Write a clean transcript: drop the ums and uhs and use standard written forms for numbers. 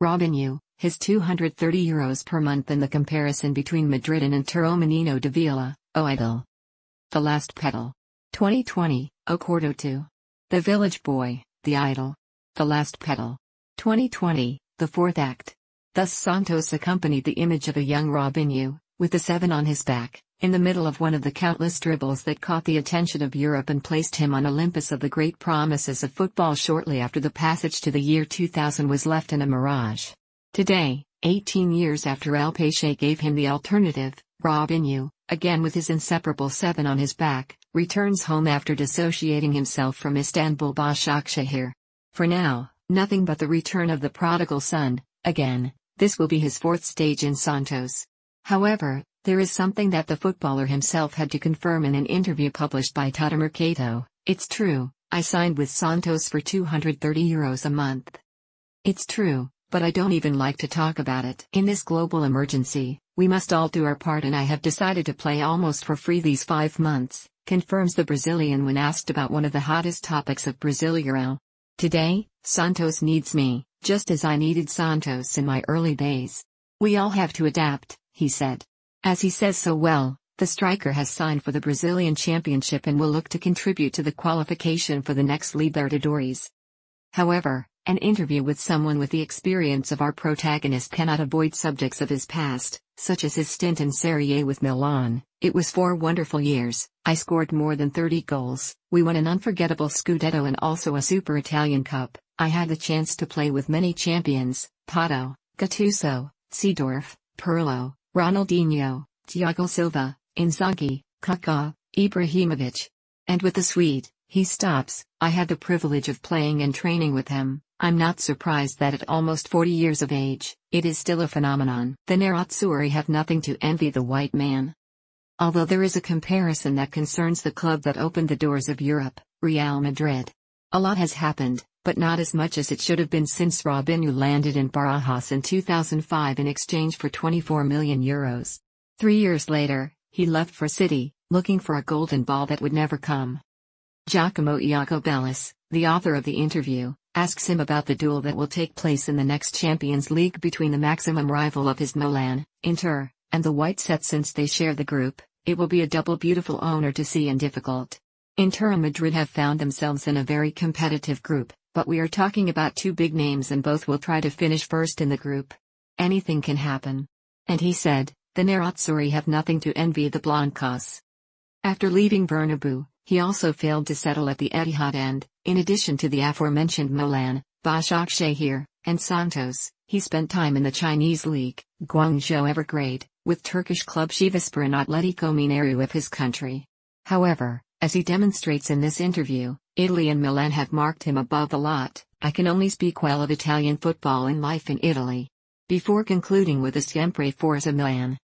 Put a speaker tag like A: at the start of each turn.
A: Robinho, his €230 per month and the comparison between Madrid and Inter. Menino de vila, o idol. The Last Pedal. 2020, O Quarto 2. The Village Boy, The Idol. The Last Pedal. 2020, The Fourth Act. Thus Santos accompanied the image of a young Robinho, with the 7 on his back, in the middle of one of the countless dribbles that caught the attention of Europe and placed him on Olympus of the great promises of football shortly after the passage to the year 2000 was left in a mirage. Today, 18 years after Peixe gave him the alternative, Robinho, again with his inseparable 7 on his back, returns home after dissociating himself from Istanbul Basaksehir. For now, nothing but the return of the prodigal son. Again, this will be his 4th stage in Santos. However, there is something that the footballer himself had to confirm in an interview published by Tuttomercato. It's true, I signed with Santos for €230 a month. It's true, but I don't even like to talk about it. In this global emergency, we must all do our part and I have decided to play almost for free these 5 months, confirms the Brazilian when asked about one of the hottest topics of Brasileirão. Today, Santos needs me, just as I needed Santos in my early days. We all have to adapt, he said. As he says so well, the striker has signed for the Brazilian Championship and will look to contribute to the qualification for the next Libertadores. However, an interview with someone with the experience of our protagonist cannot avoid subjects of his past, such as his stint in Serie A with Milan. It was 4 wonderful years, I scored more than 30 goals, we won an unforgettable Scudetto and also a Super Italian Cup. I had the chance to play with many champions, Pato, Gattuso, Seedorf, Pirlo, Ronaldinho, Thiago Silva, Inzaghi, Kaká, Ibrahimovic. And with the Swede, he stops, I had the privilege of playing and training with him. I'm not surprised that at almost 40 years of age, it is still a phenomenon. The Nerazzurri have nothing to envy the white man. Although there is a comparison that concerns the club that opened the doors of Europe, Real Madrid. A lot has happened, but not as much as it should have been since Robinho landed in Barajas in 2005 in exchange for €24 million. 3 years later, he left for City, looking for a golden ball that would never come. Giacomo Iago Bellis, the author of the interview, asks him about the duel that will take place in the next Champions League between the maximum rival of his Milan, Inter, and the White Set. Since they share the group, it will be a double beautiful honor to see and difficult. Inter and Madrid have found themselves in a very competitive group, but we are talking about 2 big names and both will try to finish first in the group. Anything can happen. And he said, the Nerazzurri have nothing to envy the Blancos. After leaving Bernabeu, he also failed to settle at the Etihad and, in addition to the aforementioned Milan, Basaksehir, and Santos, he spent time in the Chinese League, Guangzhou Evergrande, with Turkish club Sivasspor and Atletico Mineiro of his country. However, as he demonstrates in this interview, Italy and Milan have marked him above the lot. I can only speak well of Italian football and life in Italy. Before concluding with the Sempre Forza Milan.